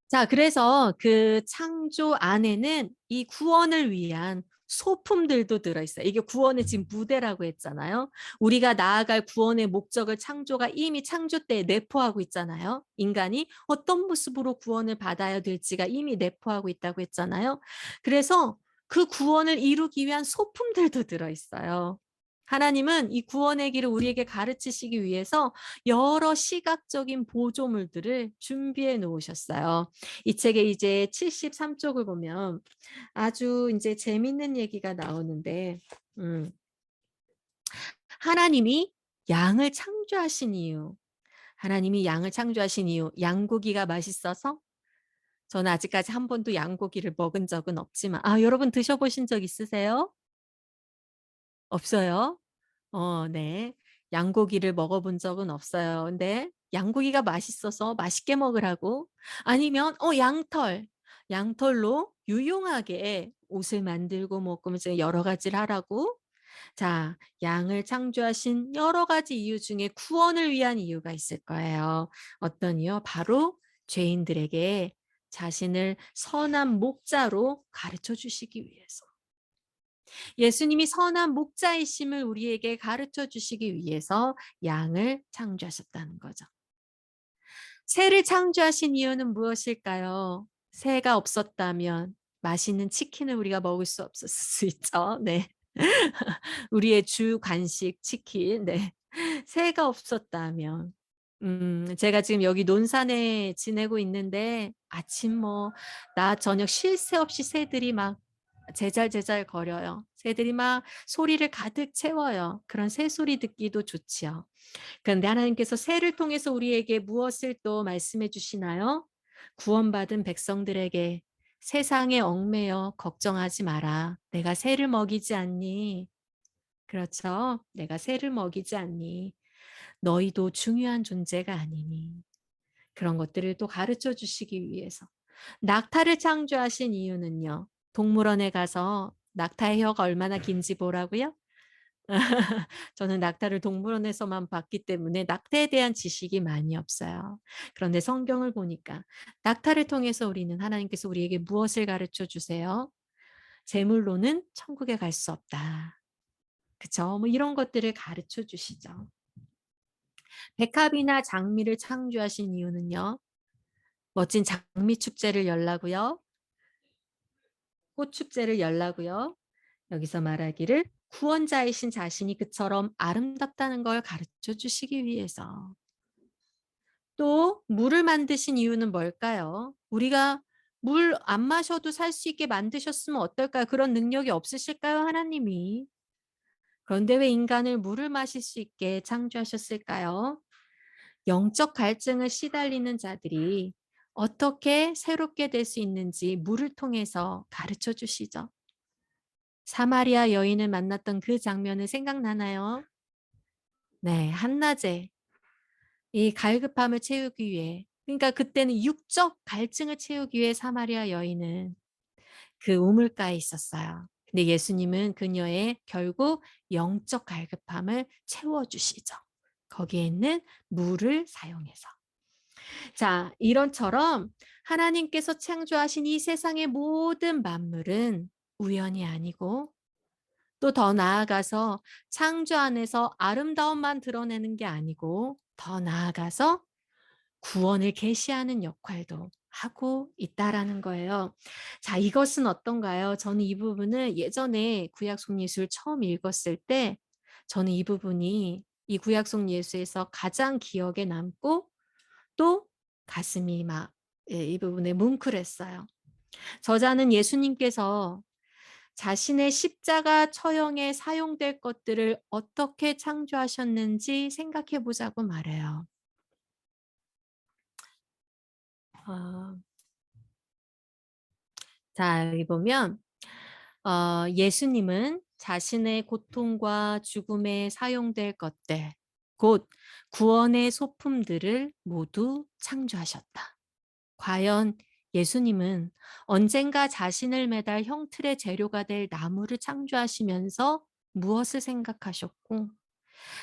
Speaker 1: 자, 그래서 그 창조 안에는 이 구원을 위한 소품들도 들어있어요. 이게 구원의 지금 무대라고 했잖아요. 우리가 나아갈 구원의 목적을 창조가 이미 창조 때 내포하고 있잖아요. 인간이 어떤 모습으로 구원을 받아야 될지가 이미 내포하고 있다고 했잖아요. 그래서 그 구원을 이루기 위한 소품들도 들어있어요. 하나님은 이 구원의 길을 우리에게 가르치시기 위해서 여러 시각적인 보조물들을 준비해 놓으셨어요. 이 책의 이제 73쪽을 보면 아주 이제 재밌는 얘기가 나오는데, 음, 하나님이 양을 창조하신 이유, 하나님이 양을 창조하신 이유, 양고기가 맛있어서? 저는 아직까지 한 번도 양고기를 먹은 적은 없지만, 여러분 드셔보신 적 있으세요? 없어요? 네. 양고기를 먹어본 적은 없어요. 근데 양고기가 맛있어서 맛있게 먹으라고 아니면 양털로 유용하게 옷을 만들고 뭐 그러면서 여러 가지를 하라고. 자, 양을 창조하신 여러 가지 이유 중에 구원을 위한 이유가 있을 거예요. 어떤 이유? 바로 죄인들에게 자신을 선한 목자로 가르쳐 주시기 위해서. 예수님이 선한 목자이심을 우리에게 가르쳐 주시기 위해서 양을 창조하셨다는 거죠. 새를 창조하신 이유는 무엇일까요? 새가 없었다면 맛있는 치킨을 우리가 먹을 수 없었을 수 있죠. 네. 우리의 주 간식 치킨. 네. 새가 없었다면. 제가 지금 여기 논산에 지내고 있는데 아침 낮 저녁 쉴 새 없이 새들이 막 제잘제잘 거려요. 새들이 막 소리를 가득 채워요. 그런 새소리 듣기도 좋지요. 그런데 하나님께서 새를 통해서 우리에게 무엇을 또 말씀해 주시나요? 구원받은 백성들에게 세상에 얽매여 걱정하지 마라. 내가 새를 먹이지 않니? 그렇죠. 내가 새를 먹이지 않니? 너희도 중요한 존재가 아니니. 그런 것들을 또 가르쳐 주시기 위해서. 낙타를 창조하신 이유는요. 동물원에 가서 낙타의 혀가 얼마나 긴지 보라고요? 저는 낙타를 동물원에서만 봤기 때문에 낙타에 대한 지식이 많이 없어요. 그런데 성경을 보니까 낙타를 통해서 우리는 하나님께서 우리에게 무엇을 가르쳐 주세요? 재물로는 천국에 갈 수 없다. 그쵸? 뭐 이런 것들을 가르쳐 주시죠. 백합이나 장미를 창조하신 이유는요. 멋진 장미 축제를 열라고요. 꽃 축제를 열라고요. 여기서 말하기를 구원자이신 자신이 그처럼 아름답다는 걸 가르쳐 주시기 위해서. 또 물을 만드신 이유는 뭘까요? 우리가 물 안 마셔도 살 수 있게 만드셨으면 어떨까요? 그런 능력이 없으실까요, 하나님이? 그런데 왜 인간을 물을 마실 수 있게 창조하셨을까요? 영적 갈증을 시달리는 자들이 어떻게 새롭게 될 수 있는지 물을 통해서 가르쳐 주시죠. 사마리아 여인을 만났던 그 장면을 생각나나요? 네, 한낮에 이 갈급함을 채우기 위해, 그러니까 그때는 육적 갈증을 채우기 위해 사마리아 여인은 그 우물가에 있었어요. 근데 예수님은 그녀의 결국 영적 갈급함을 채워주시죠. 거기에 있는 물을 사용해서. 자, 이런처럼 하나님께서 창조하신 이 세상의 모든 만물은 우연이 아니고 또 더 나아가서 창조 안에서 아름다움만 드러내는 게 아니고 더 나아가서 구원을 계시하는 역할도 하고 있다라는 거예요. 자, 이것은 어떤가요? 저는 이 부분을 예전에 구약 속 예수를 처음 읽었을 때 저는 이 부분이 이 구약 속 예수에서 가장 기억에 남고 또 가슴이 막 이 부분에 뭉클했어요. 저자는 예수님께서 자신의 십자가 처형에 사용될 것들을 어떻게 창조하셨는지 생각해 보자고 말해요. 아, 자, 여기 보면 예수님은 자신의 고통과 죽음에 사용될 것들, 곧 구원의 소품들을 모두 창조하셨다. 과연 예수님은 언젠가 자신을 매달 형틀의 재료가 될 나무를 창조하시면서 무엇을 생각하셨고,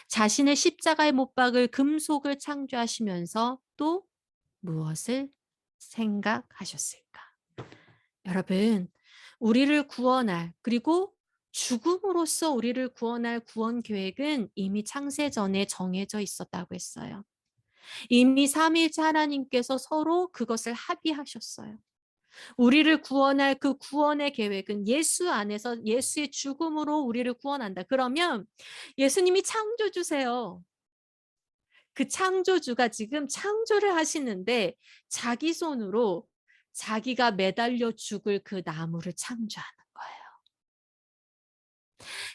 Speaker 1: 자신의 십자가에 못 박을 금속을 창조하시면서 또 무엇을 생각하셨을까? 여러분, 우리를 구원할, 그리고 죽음으로써 우리를 구원할 구원 계획은 이미 창세 전에 정해져 있었다고 했어요. 이미 삼위일체 하나님께서 서로 그것을 합의하셨어요. 우리를 구원할 그 구원의 계획은 예수 안에서 예수의 죽음으로 우리를 구원한다. 그러면 예수님이 창조주세요. 그 창조주가 지금 창조를 하시는데 자기 손으로 자기가 매달려 죽을 그 나무를 창조하는 거예요.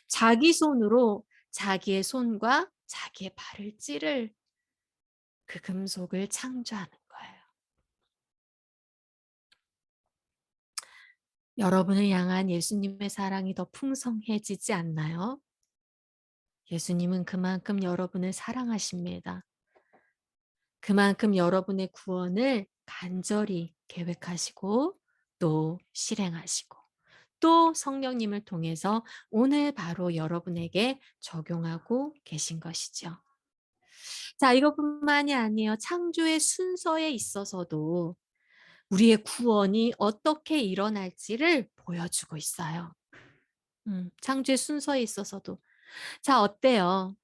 Speaker 1: 자기 손으로 자기의 손과 자기의 발을 찌를 그 금속을 창조하는 거예요. 여러분을 향한 예수님의 사랑이 더 풍성해지지 않나요? 예수님은 그만큼 여러분을 사랑하십니다. 그만큼 여러분의 구원을 간절히 계획하시고 또 실행하시고 또 성령님을 통해서 오늘 바로 여러분에게 적용하고 계신 것이죠. 자, 이것뿐만이 아니에요. 창조의 순서에 있어서도 우리의 구원이 어떻게 일어날지를 보여주고 있어요. 창조의 순서에 있어서도. 자, 어때요?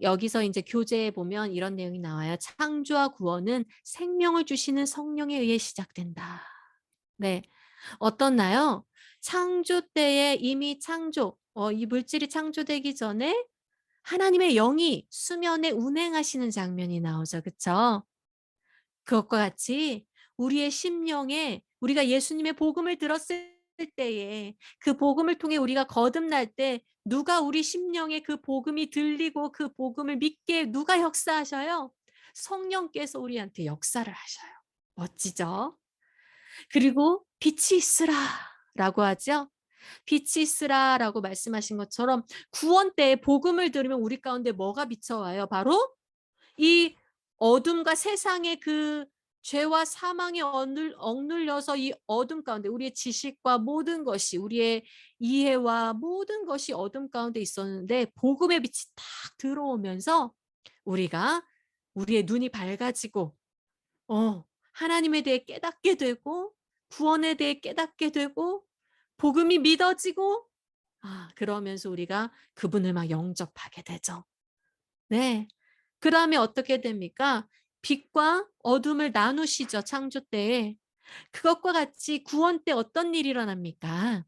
Speaker 1: 여기서 이제 교재에 보면 이런 내용이 나와요. 창조와 구원은 생명을 주시는 성령에 의해 시작된다. 네. 어떻나요? 창조 때에 이미 이 물질이 창조되기 전에 하나님의 영이 수면에 운행하시는 장면이 나오죠. 그쵸? 그것과 같이 우리의 심령에 우리가 예수님의 복음을 들었을 때에 그 복음을 통해 우리가 거듭날 때 누가 우리 심령에 그 복음이 들리고 그 복음을 믿게 누가 역사하셔요? 성령께서 우리한테 역사를 하셔요. 멋지죠? 그리고 빛이 있으라라고 하죠. 빛이 있으라라고 말씀하신 것처럼 구원 때 복음을 들으면 우리 가운데 뭐가 비쳐와요? 바로 이 어둠과 세상의 그 죄와 사망에 억눌려서 이 어둠 가운데 우리의 지식과 모든 것이 우리의 이해와 모든 것이 어둠 가운데 있었는데 복음의 빛이 딱 들어오면서 우리가 우리의 눈이 밝아지고 하나님에 대해 깨닫게 되고 구원에 대해 깨닫게 되고 복음이 믿어지고 그러면서 우리가 그분을 막 영접하게 되죠. 네. 그다음에 어떻게 됩니까? 빛과 어둠을 나누시죠, 창조 때에. 그것과 같이 구원 때 어떤 일이 일어납니까?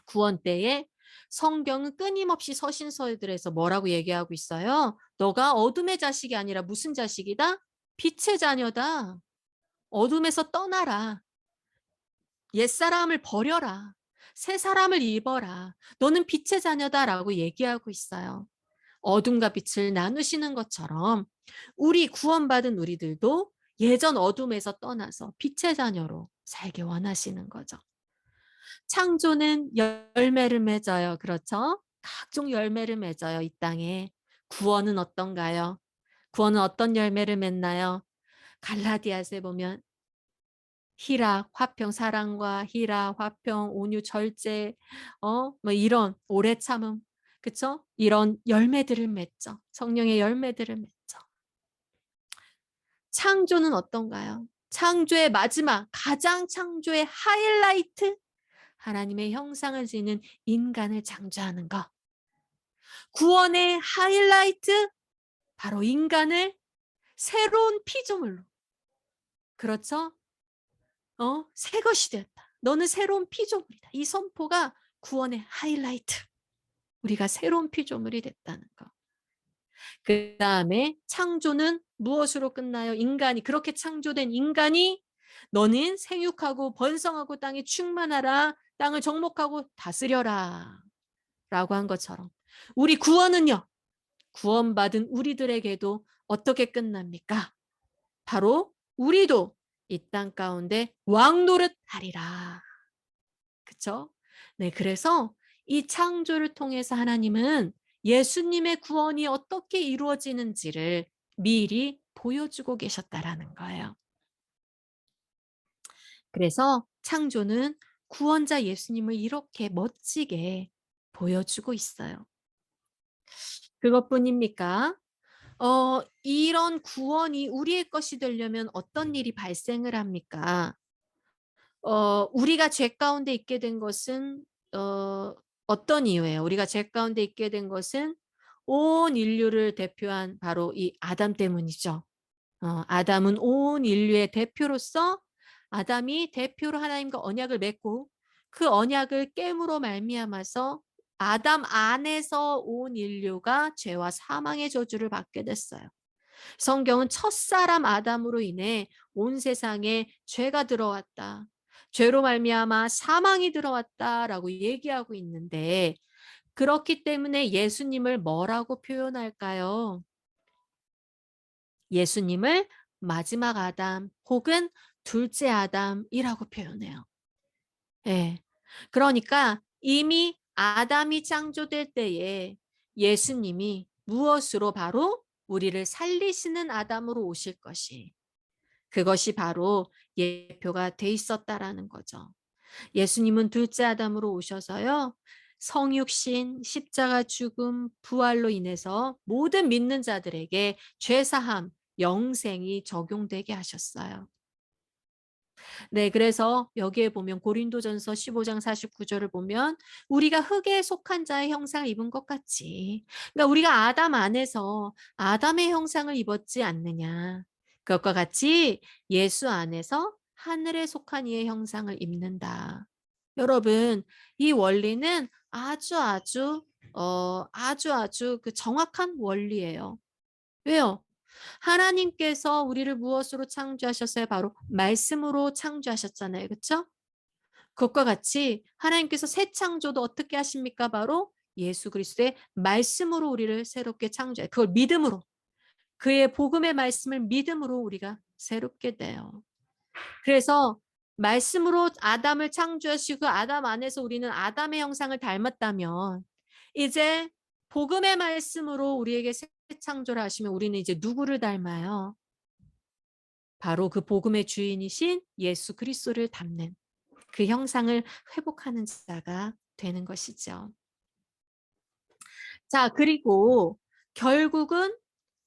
Speaker 1: 구원 때에 성경은 끊임없이 서신서들에서 뭐라고 얘기하고 있어요? 너가 어둠의 자식이 아니라 무슨 자식이다? 빛의 자녀다. 어둠에서 떠나라. 옛사람을 버려라. 새 사람을 입어라. 너는 빛의 자녀다라고 얘기하고 있어요. 어둠과 빛을 나누시는 것처럼 우리 구원받은 우리들도 예전 어둠에서 떠나서 빛의 자녀로 살기 원하시는 거죠. 창조는 열매를 맺어요. 그렇죠? 각종 열매를 맺어요. 이 땅에. 구원은 어떤가요? 구원은 어떤 열매를 맺나요? 갈라디아서에 보면 희락, 화평, 사랑과 희락, 화평, 온유, 절제, 뭐 이런 오래 참음, 그쵸? 이런 열매들을 맺죠. 성령의 열매들을 맺죠. 창조는 어떤가요? 창조의 마지막, 가장 창조의 하이라이트, 하나님의 형상을 지닌 인간을 창조하는 것. 구원의 하이라이트, 바로 인간을 새로운 피조물로, 그렇죠? 새 것이 되었다. 너는 새로운 피조물이다. 이 선포가 구원의 하이라이트. 우리가 새로운 피조물이 됐다는 거. 그 다음에 창조는 무엇으로 끝나요? 인간이, 그렇게 창조된 인간이 너는 생육하고 번성하고 땅에 충만하라. 땅을 정복하고 다스려라. 라고 한 것처럼 우리 구원은요. 구원받은 우리들에게도 어떻게 끝납니까? 바로 우리도 이 땅 가운데 왕 노릇하리라. 그쵸? 네, 그래서 이 창조를 통해서 하나님은 예수님의 구원이 어떻게 이루어지는지를 미리 보여주고 계셨다라는 거예요. 그래서 창조는 구원자 예수님을 이렇게 멋지게 보여주고 있어요. 그것뿐입니까? 이런 구원이 우리의 것이 되려면 어떤 일이 발생을 합니까? 우리가 죄 가운데 있게 된 것은 어떤 이유예요? 우리가 죄 가운데 있게 된 것은 온 인류를 대표한 바로 이 아담 때문이죠. 아담은 온 인류의 대표로서 아담이 대표로 하나님과 언약을 맺고 그 언약을 깨므로 말미암아서 아담 안에서 온 인류가 죄와 사망의 저주를 받게 됐어요. 성경은 첫사람 아담으로 인해 온 세상에 죄가 들어왔다. 죄로 말미암아 사망이 들어왔다라고 얘기하고 있는데 그렇기 때문에 예수님을 뭐라고 표현할까요? 예수님을 마지막 아담 혹은 둘째 아담이라고 표현해요. 예. 그러니까 이미 아담이 창조될 때에 예수님이 무엇으로 바로 우리를 살리시는 아담으로 오실 것이 그것이 바로 예표가 돼 있었다라는 거죠. 예수님은 둘째 아담으로 오셔서요. 성육신, 십자가 죽음, 부활로 인해서 모든 믿는 자들에게 죄사함, 영생이 적용되게 하셨어요. 네, 그래서 여기에 보면 고린도전서 15장 49절을 보면 우리가 흙에 속한 자의 형상을 입은 것 같이. 그러니까 우리가 아담 안에서 아담의 형상을 입었지 않느냐. 그것과 같이 예수 안에서 하늘에 속한 이의 형상을 입는다. 여러분, 이 원리는 아주 그 정확한 원리예요. 왜요? 하나님께서 우리를 무엇으로 창조하셨어요? 바로 말씀으로 창조하셨잖아요. 그렇죠? 그것과 같이 하나님께서 새 창조도 어떻게 하십니까? 바로 예수 그리스도의 말씀으로 우리를 새롭게 창조해. 그걸 믿음으로. 그의 복음의 말씀을 믿음으로 우리가 새롭게 돼요. 그래서 말씀으로 아담을 창조하시고 아담 안에서 우리는 아담의 형상을 닮았다면 이제 복음의 말씀으로 우리에게 새 창조를 하시면 우리는 이제 누구를 닮아요? 바로 그 복음의 주인이신 예수 그리스도를 닮는 그 형상을 회복하는 자가 되는 것이죠. 자, 그리고 결국은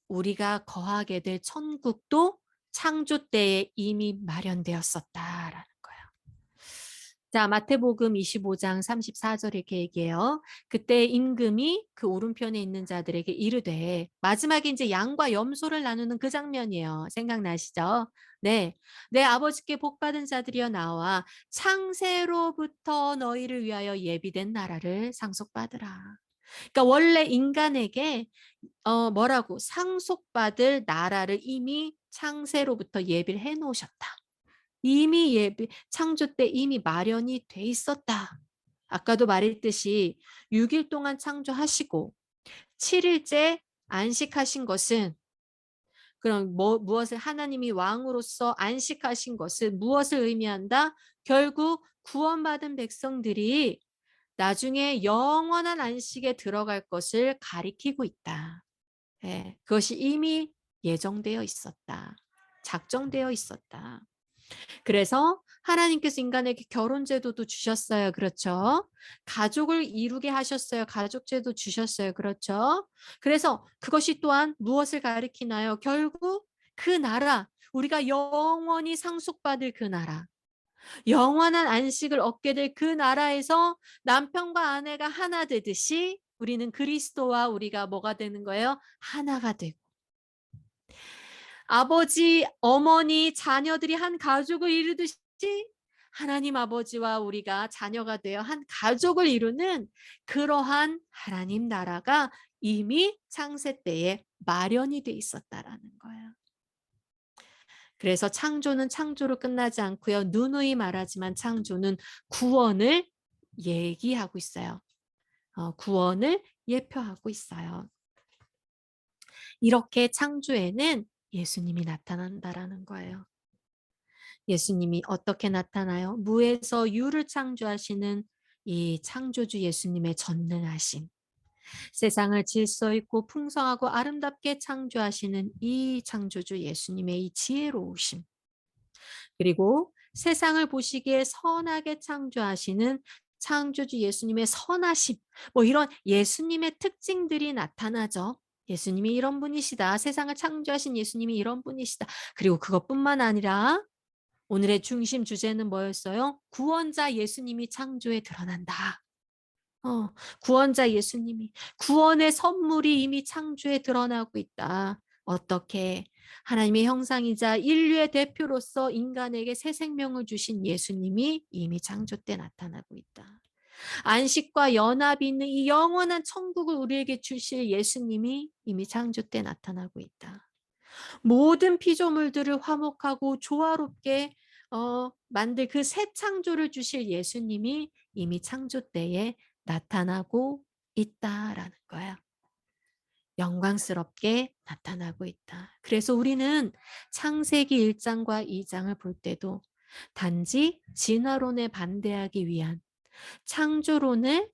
Speaker 1: 우리가 거하게 될 천국도 창조 때에 이미 마련되었었다라는 거예요. 자, 마태복음 25장 34절 이렇게 얘기해요. 그때 임금이 그 오른편에 있는 자들에게 이르되 마지막에 이제 양과 염소를 나누는 그 장면이에요. 생각나시죠? 네. 내 아버지께 복 받은 자들이여 나와 창세로부터 너희를 위하여 예비된 나라를 상속받으라. 그러니까 원래 인간에게 뭐라고 상속받을 나라를 이미 창세로부터 예비를 해 놓으셨다. 이미 창조 때 이미 마련이 돼 있었다. 아까도 말했듯이 6일 동안 창조하시고 7일째 안식하신 것은 그럼 무엇을 하나님이 왕으로서 안식하신 것은 무엇을 의미한다? 결국 구원받은 백성들이 나중에 영원한 안식에 들어갈 것을 가리키고 있다. 예, 그것이 이미 예정되어 있었다. 작정되어 있었다. 그래서 하나님께서 인간에게 결혼제도도 주셨어요. 그렇죠? 가족을 이루게 하셨어요. 가족제도 주셨어요. 그렇죠? 그래서 그것이 또한 무엇을 가리키나요? 결국 그 나라, 우리가 영원히 상속받을 그 나라, 영원한 안식을 얻게 될 그 나라에서 남편과 아내가 하나 되듯이 우리는 그리스도와 우리가 뭐가 되는 거예요? 하나가 되고 아버지, 어머니, 자녀들이 한 가족을 이루듯이 하나님 아버지와 우리가 자녀가 되어 한 가족을 이루는 그러한 하나님 나라가 이미 창세 때에 마련이 돼 있었다라는 거예요. 그래서 창조는 창조로 끝나지 않고요. 누누이 말하지만 창조는 구원을 얘기하고 있어요. 구원을 예표하고 있어요. 이렇게 창조에는 예수님이 나타난다라는 거예요. 예수님이 어떻게 나타나요? 무에서 유를 창조하시는 이 창조주 예수님의 전능하심. 세상을 질서 있고 풍성하고 아름답게 창조하시는 이 창조주 예수님의 이 지혜로우심. 그리고 세상을 보시기에 선하게 창조하시는 창조주 예수님의 선하심. 뭐 이런 예수님의 특징들이 나타나죠. 예수님이 이런 분이시다. 세상을 창조하신 예수님이 이런 분이시다. 그리고 그것뿐만 아니라 오늘의 중심 주제는 뭐였어요? 구원자 예수님이 창조에 드러난다. 구원자 예수님이 구원의 선물이 이미 창조에 드러나고 있다. 어떻게? 하나님의 형상이자 인류의 대표로서 인간에게 새 생명을 주신 예수님이 이미 창조 때 나타나고 있다. 안식과 연합이 있는 이 영원한 천국을 우리에게 주실 예수님이 이미 창조 때 나타나고 있다. 모든 피조물들을 화목하고 조화롭게 만들 그 새 창조를 주실 예수님이 이미 창조 때에 나타나고 있다라는 거야. 영광스럽게 나타나고 있다. 그래서 우리는 창세기 1장과 2장을 볼 때도 단지 진화론에 반대하기 위한 창조론을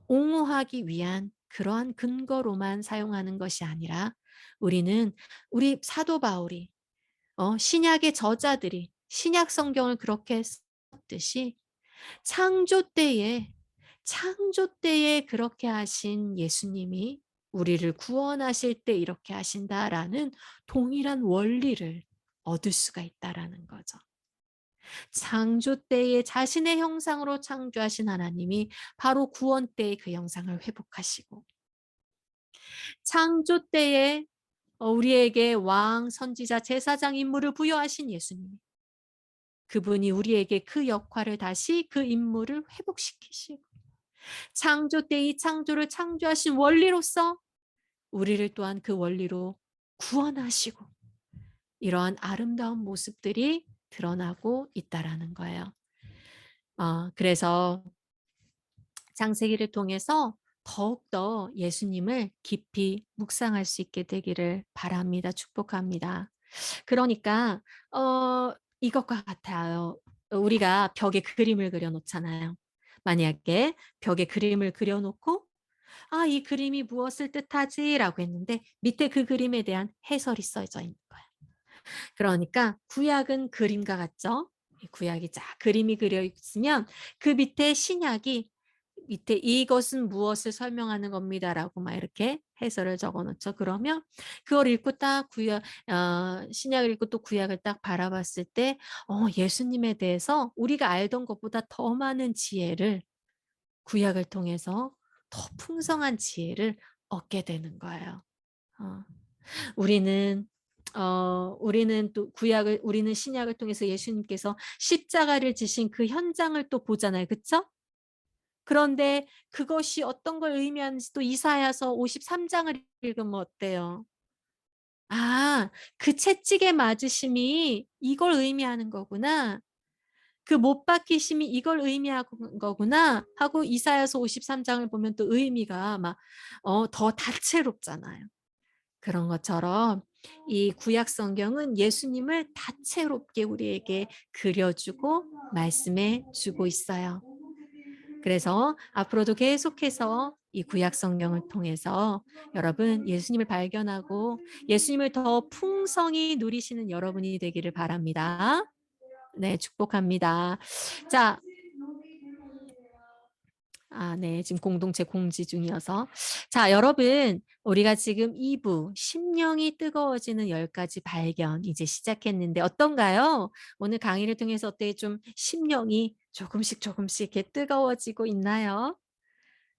Speaker 1: 옹호하기 위한 그러한 근거로만 사용하는 것이 아니라 우리는 우리 사도 바울이 신약의 저자들이 신약 성경을 그렇게 썼듯이 창조 때에 창조 때에 그렇게 하신 예수님이 우리를 구원하실 때 이렇게 하신다라는 동일한 원리를 얻을 수가 있다라는 거죠. 창조 때에 자신의 형상으로 창조하신 하나님이 바로 구원 때에 그 형상을 회복하시고 창조 때에 우리에게 왕, 선지자, 제사장 임무를 부여하신 예수님. 그분이 우리에게 그 역할을 다시 그 임무를 회복시키시고 창조 때 이 창조를 창조하신 원리로서 우리를 또한 그 원리로 구원하시고 이러한 아름다운 모습들이 드러나고 있다라는 거예요. 그래서 창세기를 통해서 더욱더 예수님을 깊이 묵상할 수 있게 되기를 바랍니다. 축복합니다. 그러니까 이것과 같아요. 우리가 벽에 그림을 그려 놓잖아요. 만약에 벽에 그림을 그려 놓고 '아 이 그림이 무엇을 뜻하지?'라고 했는데 밑에 그 그림에 대한 해설이 써져 있는 거예요. 그러니까 구약은 그림과 같죠? 이 구약이 쫙 그림이 그려 있으면 그 밑에 신약이 밑에 "이것은 무엇을 설명하는 겁니다."라고 막 이렇게 해설을 적어 놓죠. 그러면 그걸 읽고 딱 신약을 읽고 또 구약을 딱 바라봤을 때 예수님에 대해서 우리가 알던 것보다 더 많은 지혜를 구약을 통해서 더 풍성한 지혜를 얻게 되는 거예요. 어. 우리는 우리는 또 구약을 우리는 신약을 통해서 예수님께서 십자가를 지신 그 현장을 또 보잖아요. 그쵸? 그런데 그것이 어떤 걸 의미하는지 또 이사야서 53 장을 읽으면 어때요? '아 그 채찍에 맞으심이 이걸 의미하는 거구나. 그 못 박히심이 이걸 의미하는 거구나.' 하고 이사야서 53 장을 보면 또 의미가 막 더 다채롭잖아요. 그런 것처럼 이 구약 성경은 예수님을 다채롭게 우리에게 그려주고 말씀해 주고 있어요. 그래서 앞으로도 계속해서 이 구약 성경을 통해서 여러분 예수님을 발견하고 예수님을 더 풍성히 누리시는 여러분이 되기를 바랍니다. 네, 축복합니다. 자, 네. 지금 공동체 공지 중이어서. 자, 여러분 우리가 지금 2부 심령이 뜨거워지는 10 가지 발견 이제 시작했는데 어떤가요? 오늘 강의를 통해서 어때 좀 심령이 조금씩 조금씩 이렇게 뜨거워지고 있나요?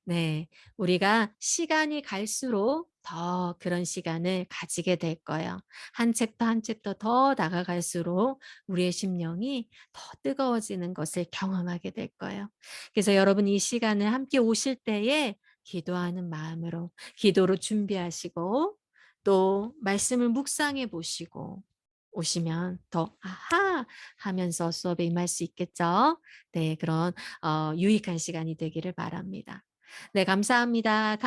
Speaker 1: 네. 우리가 시간이 갈수록 더 그런 시간을 가지게 될 거예요. 한 챕터 한 챕터 더 나아갈수록 우리의 심령이 더 뜨거워지는 것을 경험하게 될 거예요. 그래서 여러분 이 시간을 함께 오실 때에 기도하는 마음으로 기도로 준비하시고 또 말씀을 묵상해 보시고 오시면 더 '아하.' 하면서 수업에 임할 수 있겠죠. 네, 그런 유익한 시간이 되기를 바랍니다. 네, 감사합니다.